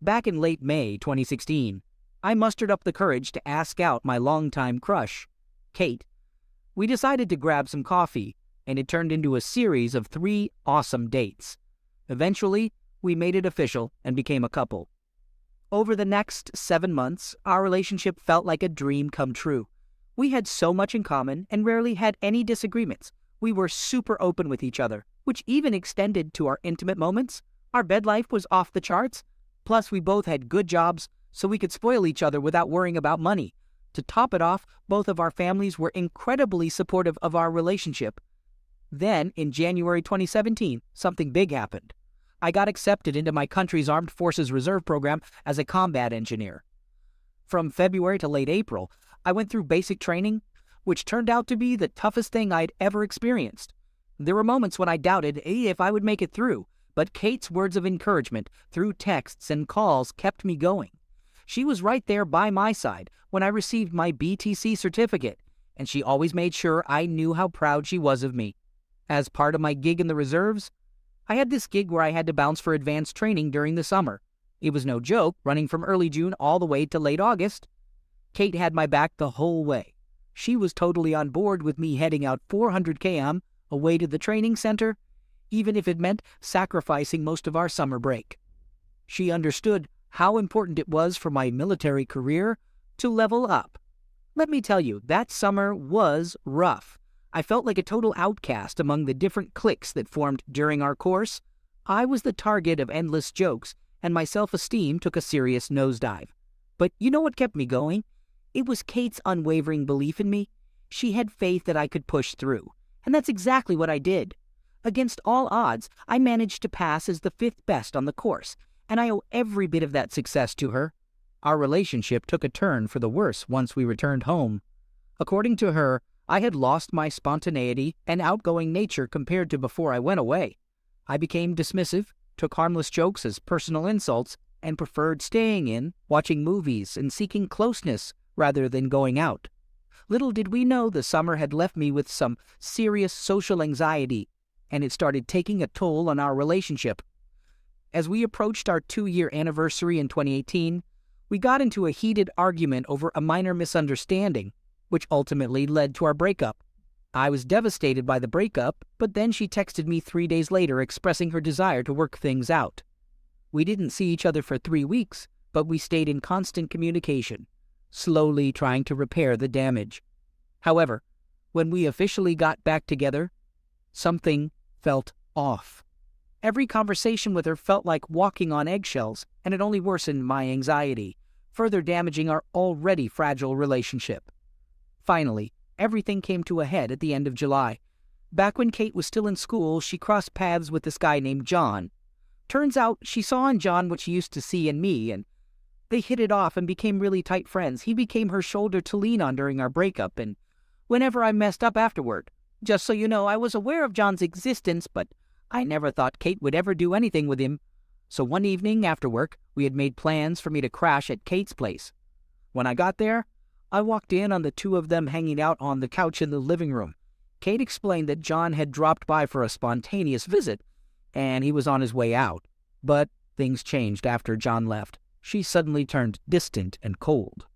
Back in late May 2016, I mustered up the courage to ask out my longtime crush, Kate. We decided to grab some coffee, and it turned into a series of 3 awesome dates. Eventually, we made it official and became a couple. Over the next 7 months, our relationship felt like a dream come true. We had so much in common and rarely had any disagreements. We were super open with each other, which even extended to our intimate moments. Our bed life was off the charts. Plus, we both had good jobs, so we could spoil each other without worrying about money. To top it off, both of our families were incredibly supportive of our relationship. Then, in January 2017, something big happened. I got accepted into my country's Armed Forces Reserve program as a combat engineer. From February to late April, I went through basic training, which turned out to be the toughest thing I'd ever experienced. There were moments when I doubted if I would make it through, but Kate's words of encouragement through texts and calls kept me going. She was right there by my side when I received my BTC certificate, and she always made sure I knew how proud she was of me. As part of my gig in the reserves, I had this gig where I had to bounce for advanced training during the summer. It was no joke, running from early June all the way to late August. Kate had my back the whole way. She was totally on board with me heading out 400 km away to the training center, even if it meant sacrificing most of our summer break. She understood how important it was for my military career to level up. Let me tell you, that summer was rough. I felt like a total outcast among the different cliques that formed during our course. I was the target of endless jokes, and my self-esteem took a serious nosedive. But you know what kept me going? It was Kate's unwavering belief in me. She had faith that I could push through, and that's exactly what I did. Against all odds, I managed to pass as the 5th best on the course, and I owe every bit of that success to her. Our relationship took a turn for the worse once we returned home. According to her, I had lost my spontaneity and outgoing nature compared to before I went away. I became dismissive, took harmless jokes as personal insults, and preferred staying in, watching movies, and seeking closeness rather than going out. Little did we know the summer had left me with some serious social anxiety, and it started taking a toll on our relationship. As we approached our 2-year anniversary in 2018, we got into a heated argument over a minor misunderstanding, which ultimately led to our breakup. I was devastated by the breakup, but then she texted me 3 days later expressing her desire to work things out. We didn't see each other for 3 weeks, but we stayed in constant communication, slowly trying to repair the damage. However, when we officially got back together, something felt off. Every conversation with her felt like walking on eggshells, and it only worsened my anxiety, further damaging our already fragile relationship. Finally, everything came to a head at the end of July. Back when Kate was still in school, she crossed paths with this guy named John. Turns out she saw in John what she used to see in me, and they hit it off and became really tight friends. He became her shoulder to lean on during our breakup, and whenever I messed up afterward. Just so you know, I was aware of John's existence, but I never thought Kate would ever do anything with him. So one evening after work, we had made plans for me to crash at Kate's place. When I got there, I walked in on the 2 of them hanging out on the couch in the living room. Kate explained that John had dropped by for a spontaneous visit, and he was on his way out. But things changed after John left. She suddenly turned distant and cold.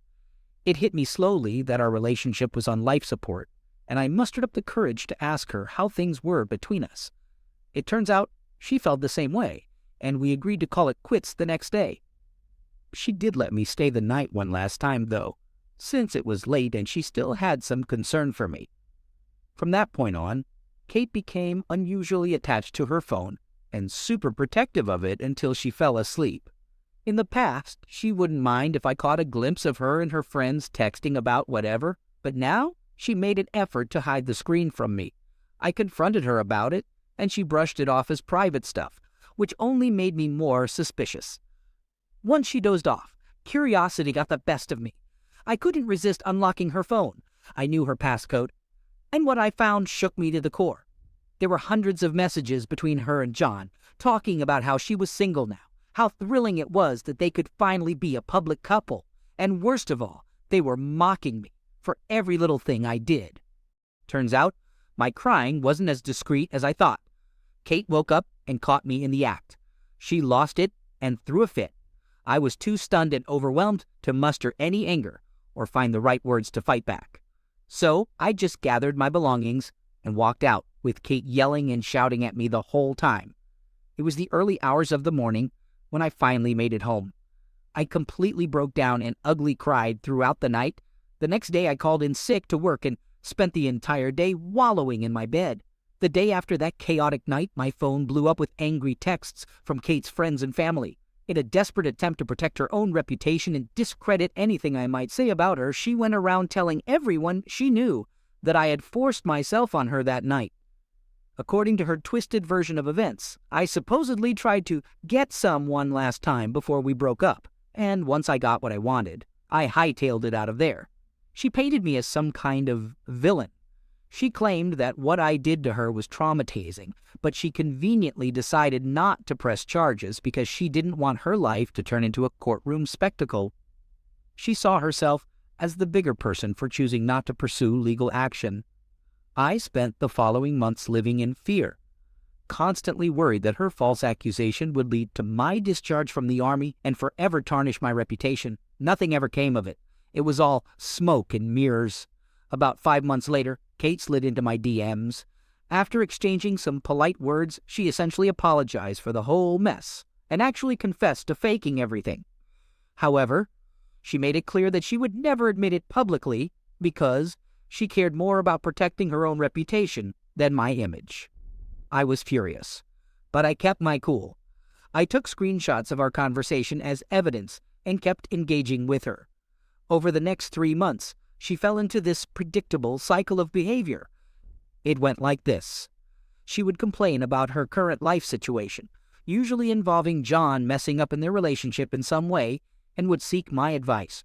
It hit me slowly that our relationship was on life support, and I mustered up the courage to ask her how things were between us. It turns out she felt the same way, and we agreed to call it quits the next day. She did let me stay the night one last time, though, since it was late and she still had some concern for me. From that point on, Kate became unusually attached to her phone and super protective of it until she fell asleep. In the past, she wouldn't mind if I caught a glimpse of her and her friends texting about whatever, but now she made an effort to hide the screen from me. I confronted her about it, and she brushed it off as private stuff, which only made me more suspicious. Once she dozed off, curiosity got the best of me. I couldn't resist unlocking her phone. I knew her passcode, and what I found shook me to the core. There were hundreds of messages between her and John, talking about how she was single now, how thrilling it was that they could finally be a public couple, and worst of all, they were mocking me for every little thing I did. Turns out, my crying wasn't as discreet as I thought. Kate woke up and caught me in the act. She lost it and threw a fit. I was too stunned and overwhelmed to muster any anger or find the right words to fight back. So I just gathered my belongings and walked out, with Kate yelling and shouting at me the whole time. It was the early hours of the morning when I finally made it home. I completely broke down and ugly cried throughout the night. The next day I called in sick to work and spent the entire day wallowing in my bed. The day after that chaotic night, my phone blew up with angry texts from Kate's friends and family. In a desperate attempt to protect her own reputation and discredit anything I might say about her, she went around telling everyone she knew that I had forced myself on her that night. According to her twisted version of events, I supposedly tried to get some one last time before we broke up, and once I got what I wanted, I hightailed it out of there. She painted me as some kind of villain. She claimed that what I did to her was traumatizing, but she conveniently decided not to press charges because she didn't want her life to turn into a courtroom spectacle. She saw herself as the bigger person for choosing not to pursue legal action. I spent the following months living in fear, constantly worried that her false accusation would lead to my discharge from the Army and forever tarnish my reputation. Nothing ever came of it. It was all smoke and mirrors. About 5 months later, Kate slid into my DMs. After exchanging some polite words, she essentially apologized for the whole mess and actually confessed to faking everything. However, she made it clear that she would never admit it publicly because she cared more about protecting her own reputation than my image. I was furious, but I kept my cool. I took screenshots of our conversation as evidence and kept engaging with her. Over the next 3 months, she fell into this predictable cycle of behavior. It went like this. She would complain about her current life situation, usually involving John messing up in their relationship in some way, and would seek my advice.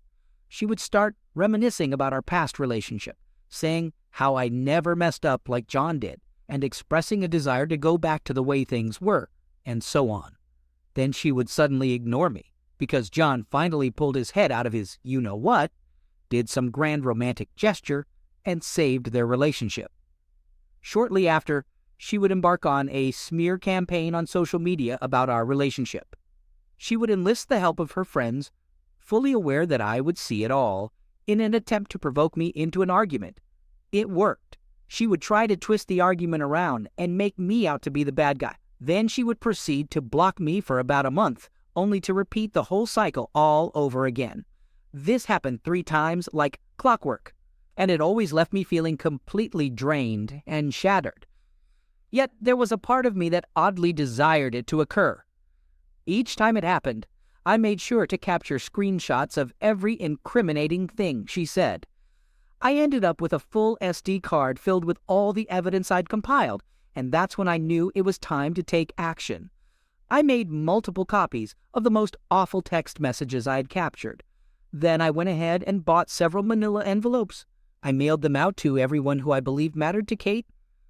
She would start reminiscing about our past relationship, saying how I never messed up like John did, and expressing a desire to go back to the way things were, and so on. Then she would suddenly ignore me, because John finally pulled his head out of his you-know-what, did some grand romantic gesture, and saved their relationship. Shortly after, she would embark on a smear campaign on social media about our relationship. She would enlist the help of her friends, fully aware that I would see it all, in an attempt to provoke me into an argument. It worked. She would try to twist the argument around and make me out to be the bad guy. Then she would proceed to block me for about a month, only to repeat the whole cycle all over again. This happened 3 times like clockwork, and it always left me feeling completely drained and shattered. Yet there was a part of me that oddly desired it to occur. Each time it happened, I made sure to capture screenshots of every incriminating thing she said. I ended up with a full SD card filled with all the evidence I'd compiled, and that's when I knew it was time to take action. I made multiple copies of the most awful text messages I had captured. Then I went ahead and bought several manila envelopes. I mailed them out to everyone who I believed mattered to Kate,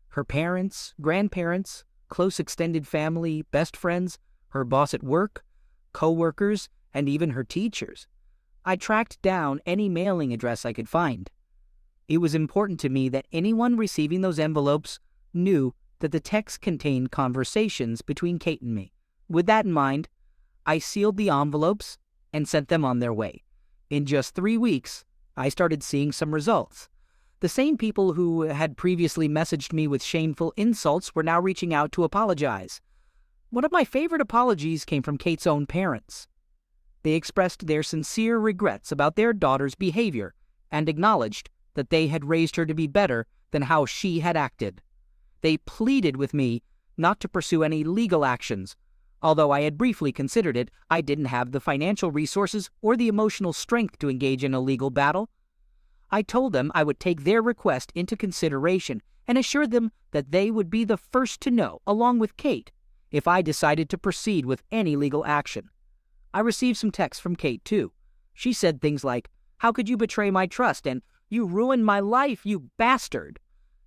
her parents, grandparents, close extended family, best friends, her boss at work, co-workers, and even her teachers. I tracked down any mailing address I could find. It was important to me that anyone receiving those envelopes knew that the text contained conversations between Kate and me. With that in mind, I sealed the envelopes and sent them on their way. In just 3 weeks, I started seeing some results. The same people who had previously messaged me with shameful insults were now reaching out to apologize. One of my favorite apologies came from Kate's own parents. They expressed their sincere regrets about their daughter's behavior and acknowledged that they had raised her to be better than how she had acted. They pleaded with me not to pursue any legal actions. Although I had briefly considered it, I didn't have the financial resources or the emotional strength to engage in a legal battle. I told them I would take their request into consideration and assured them that they would be the first to know, along with Kate, if I decided to proceed with any legal action. I received some texts from Kate, too. She said things like, "How could you betray my trust?" and "You ruined my life, you bastard."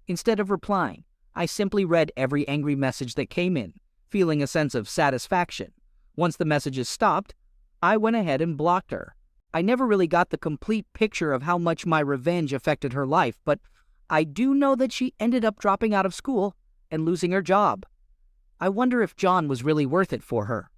Instead of replying, I simply read every angry message that came in, feeling a sense of satisfaction. Once the messages stopped, I went ahead and blocked her. I never really got the complete picture of how much my revenge affected her life, but I do know that she ended up dropping out of school and losing her job. I wonder if John was really worth it for her.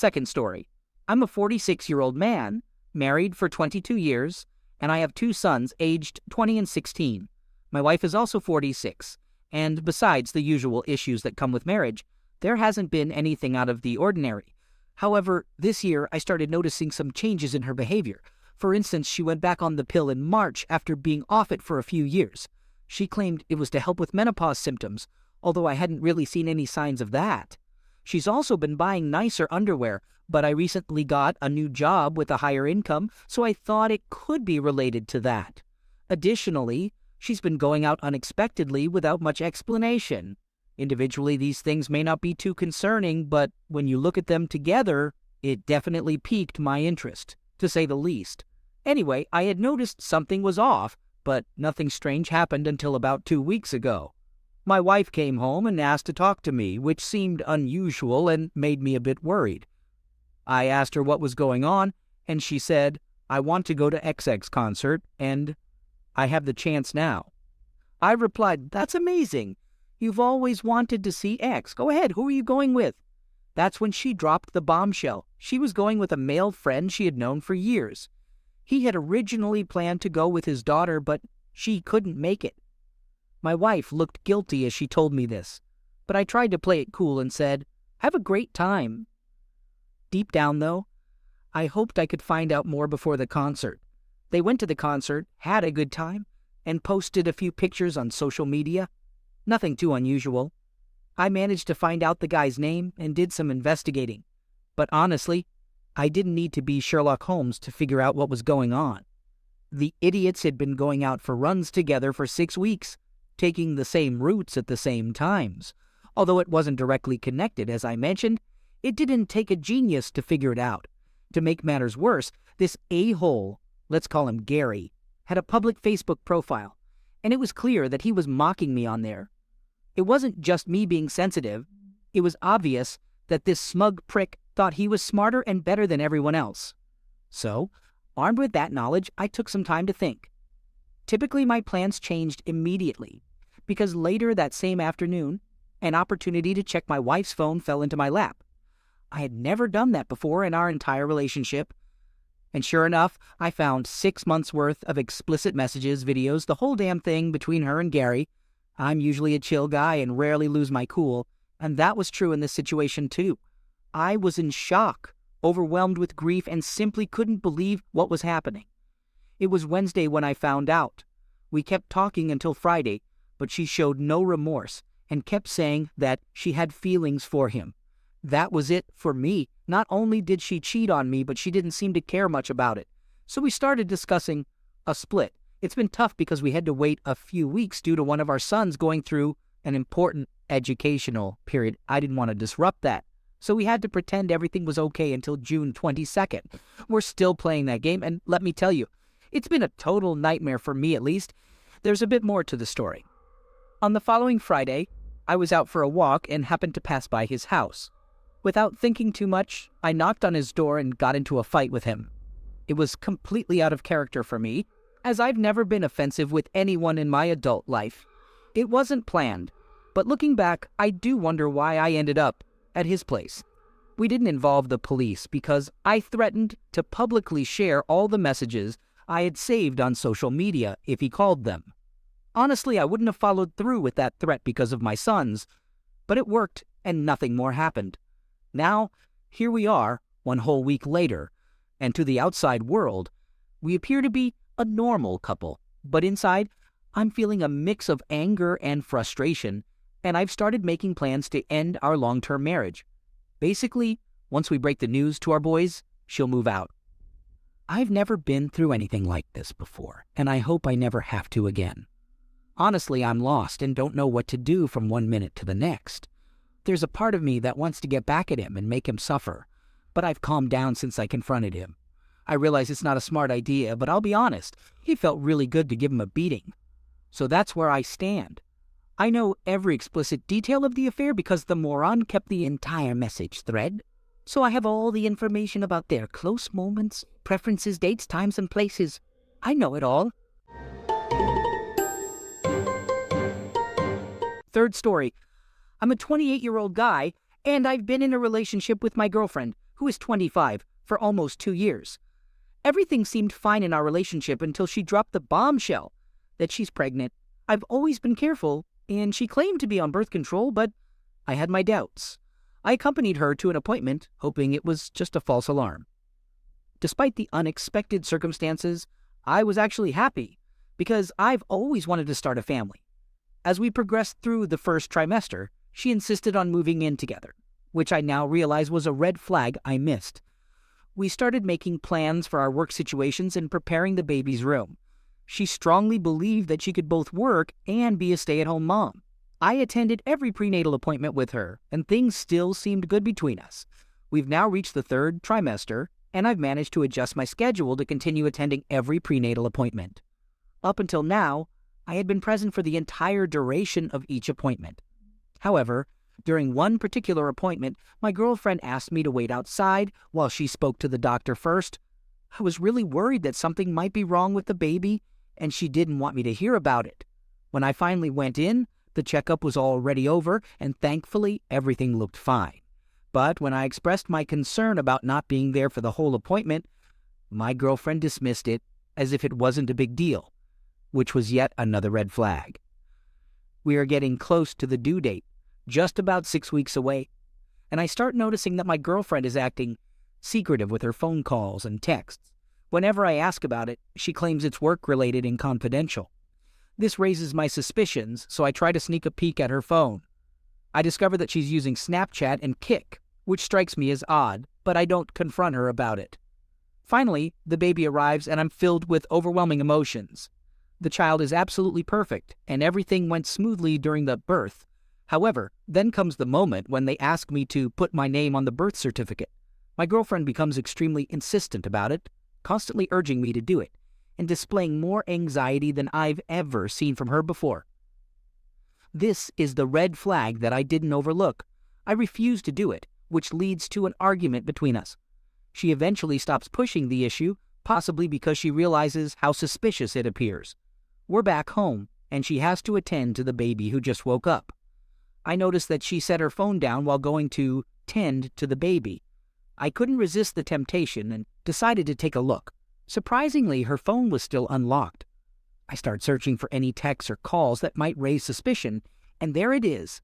Second story. I'm a 46-year-old man, married for 22 years, and I have two sons aged 20 and 16. My wife is also 46, and besides the usual issues that come with marriage, there hasn't been anything out of the ordinary. However, this year I started noticing some changes in her behavior. For instance, she went back on the pill in March after being off it for a few years. She claimed it was to help with menopause symptoms, although I hadn't really seen any signs of that. She's also been buying nicer underwear, but I recently got a new job with a higher income, so I thought it could be related to that. Additionally, she's been going out unexpectedly without much explanation. Individually, these things may not be too concerning, but when you look at them together, it definitely piqued my interest, to say the least. Anyway, I had noticed something was off, but nothing strange happened until about 2 weeks ago. My wife came home and asked to talk to me, which seemed unusual and made me a bit worried. I asked her what was going on, and she said, "I want to go to XX concert, and I have the chance now." I replied, "That's amazing. You've always wanted to see X. Go ahead, who are you going with?" That's when she dropped the bombshell. She was going with a male friend she had known for years. He had originally planned to go with his daughter, but she couldn't make it. My wife looked guilty as she told me this, but I tried to play it cool and said, "Have a great time." Deep down, though, I hoped I could find out more before the concert. They went to the concert, had a good time, and posted a few pictures on social media. Nothing too unusual. I managed to find out the guy's name and did some investigating. But honestly, I didn't need to be Sherlock Holmes to figure out what was going on. The idiots had been going out for runs together for 6 weeks, taking the same routes at the same times. Although it wasn't directly connected, as I mentioned, it didn't take a genius to figure it out. To make matters worse, this a-hole, let's call him Gary, had a public Facebook profile, and it was clear that he was mocking me on there. It wasn't just me being sensitive. It was obvious that this smug prick thought he was smarter and better than everyone else. So, armed with that knowledge, I took some time to think. Typically, my plans changed immediately, because later that same afternoon, an opportunity to check my wife's phone fell into my lap. I had never done that before in our entire relationship, and sure enough, I found 6 months' worth of explicit messages, videos, the whole damn thing between her and Gary. I'm usually a chill guy and rarely lose my cool, and that was true in this situation too. I was in shock, overwhelmed with grief, and simply couldn't believe what was happening. It was Wednesday when I found out. We kept talking until Friday, but she showed no remorse and kept saying that she had feelings for him. That was it for me. Not only did she cheat on me, but she didn't seem to care much about it. So we started discussing a split. It's been tough because we had to wait a few weeks due to one of our sons going through an important educational period. I didn't want to disrupt that. So we had to pretend everything was okay until June 22nd. We're still playing that game, and let me tell you, it's been a total nightmare for me at least. There's a bit more to the story. On the following Friday, I was out for a walk and happened to pass by his house. Without thinking too much, I knocked on his door and got into a fight with him. It was completely out of character for me, as I've never been offensive with anyone in my adult life. It wasn't planned, but looking back, I do wonder why I ended up at his place. We didn't involve the police because I threatened to publicly share all the messages I had saved on social media if he called them. Honestly, I wouldn't have followed through with that threat because of my sons, but it worked and nothing more happened. Now, here we are, 1 whole week later, and to the outside world, we appear to be a normal couple. But inside, I'm feeling a mix of anger and frustration, and I've started making plans to end our long-term marriage. Basically, once we break the news to our boys, she'll move out. I've never been through anything like this before, and I hope I never have to again. Honestly, I'm lost and don't know what to do from 1 minute to the next. There's a part of me that wants to get back at him and make him suffer, but I've calmed down since I confronted him. I realize it's not a smart idea, but I'll be honest, he felt really good to give him a beating. So that's where I stand. I know every explicit detail of the affair because the moron kept the entire message thread. So I have all the information about their close moments, preferences, dates, times, and places. I know it all. Third story. I'm a 28-year-old guy, and I've been in a relationship with my girlfriend, who is 25, for almost 2 years. Everything seemed fine in our relationship until she dropped the bombshell that she's pregnant. I've always been careful, and she claimed to be on birth control, but I had my doubts. I accompanied her to an appointment, hoping it was just a false alarm. Despite the unexpected circumstances, I was actually happy, because I've always wanted to start a family. As we progressed through the first trimester, she insisted on moving in together, which I now realize was a red flag I missed. We started making plans for our work situations and preparing the baby's room. She strongly believed that she could both work and be a stay-at-home mom. I attended every prenatal appointment with her, and things still seemed good between us. We've now reached the 3rd trimester, and I've managed to adjust my schedule to continue attending every prenatal appointment. Up until now, I had been present for the entire duration of each appointment. However, during one particular appointment, my girlfriend asked me to wait outside while she spoke to the doctor first. I was really worried that something might be wrong with the baby, and she didn't want me to hear about it. When I finally went in, the checkup was already over, and thankfully everything looked fine. But when I expressed my concern about not being there for the whole appointment, my girlfriend dismissed it as if it wasn't a big deal, which was yet another red flag. We are getting close to the due date, just about 6 weeks away, and I start noticing that my girlfriend is acting secretive with her phone calls and texts. Whenever I ask about it, she claims it's work-related and confidential. This raises my suspicions, so I try to sneak a peek at her phone. I discover that she's using Snapchat and Kik, which strikes me as odd, but I don't confront her about it. Finally, the baby arrives and I'm filled with overwhelming emotions. The child is absolutely perfect, and everything went smoothly during the birth. However, then comes the moment when they ask me to put my name on the birth certificate. My girlfriend becomes extremely insistent about it, constantly urging me to do it, and displaying more anxiety than I've ever seen from her before. This is the red flag that I didn't overlook. I refuse to do it, which leads to an argument between us. She eventually stops pushing the issue, possibly because she realizes how suspicious it appears. We're back home, and she has to attend to the baby who just woke up. I noticed that she set her phone down while going to tend to the baby. I couldn't resist the temptation and decided to take a look. Surprisingly, her phone was still unlocked. I start searching for any texts or calls that might raise suspicion, and there it is,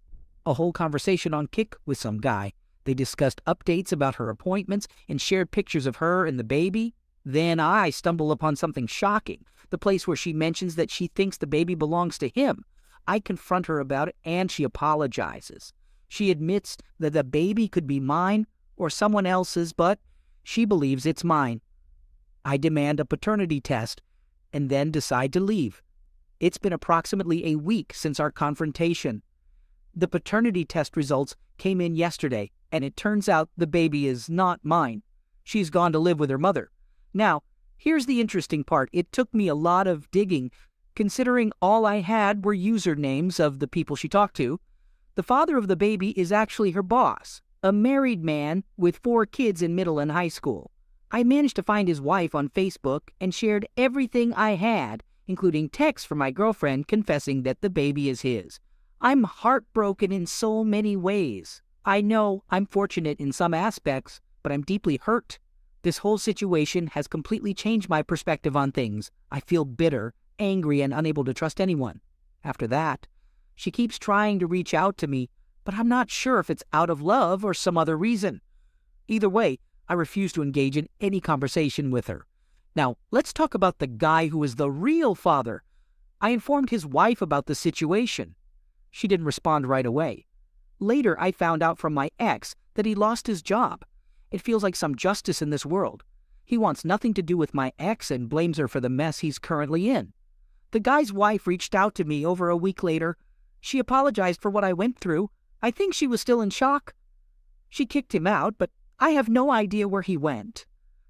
a whole conversation on Kik with some guy. They discussed updates about her appointments and shared pictures of her and the baby. Then I stumble upon something shocking, the place where she mentions that she thinks the baby belongs to him. I confront her about it, and she apologizes. She admits that the baby could be mine or someone else's, but she believes it's mine. I demand a paternity test and then decide to leave. It's been approximately a week since our confrontation. The paternity test results came in yesterday, and it turns out the baby is not mine. She's gone to live with her mother. Now, here's the interesting part. It took me a lot of digging, considering all I had were usernames of the people she talked to. The father of the baby is actually her boss, a married man with 4 kids in middle and high school. I managed to find his wife on Facebook and shared everything I had, including texts from my girlfriend confessing that the baby is his. I'm heartbroken in so many ways. I know I'm fortunate in some aspects, but I'm deeply hurt. This whole situation has completely changed my perspective on things. I feel bitter, angry, and unable to trust anyone. After that, she keeps trying to reach out to me, but I'm not sure if it's out of love or some other reason. Either way, I refuse to engage in any conversation with her. Now, let's talk about the guy who is the real father. I informed his wife about the situation. She didn't respond right away. Later, I found out from my ex that he lost his job. It feels like some justice in this world. He wants nothing to do with my ex and blames her for the mess he's currently in. The guy's wife reached out to me over a week later. She apologized for what I went through. I think she was still in shock. She kicked him out, but I have no idea where he went.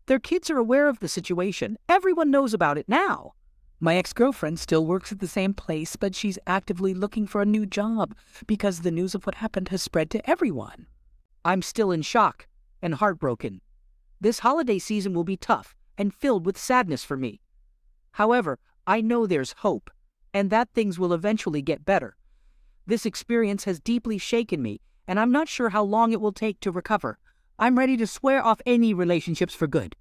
Their kids are aware of the situation. Everyone knows about it now. My ex-girlfriend still works at the same place, but she's actively looking for a new job because the news of what happened has spread to everyone. I'm still in shock and heartbroken. This holiday season will be tough and filled with sadness for me. However, I know there's hope, and that things will eventually get better. This experience has deeply shaken me, and I'm not sure how long it will take to recover. I'm ready to swear off any relationships for good.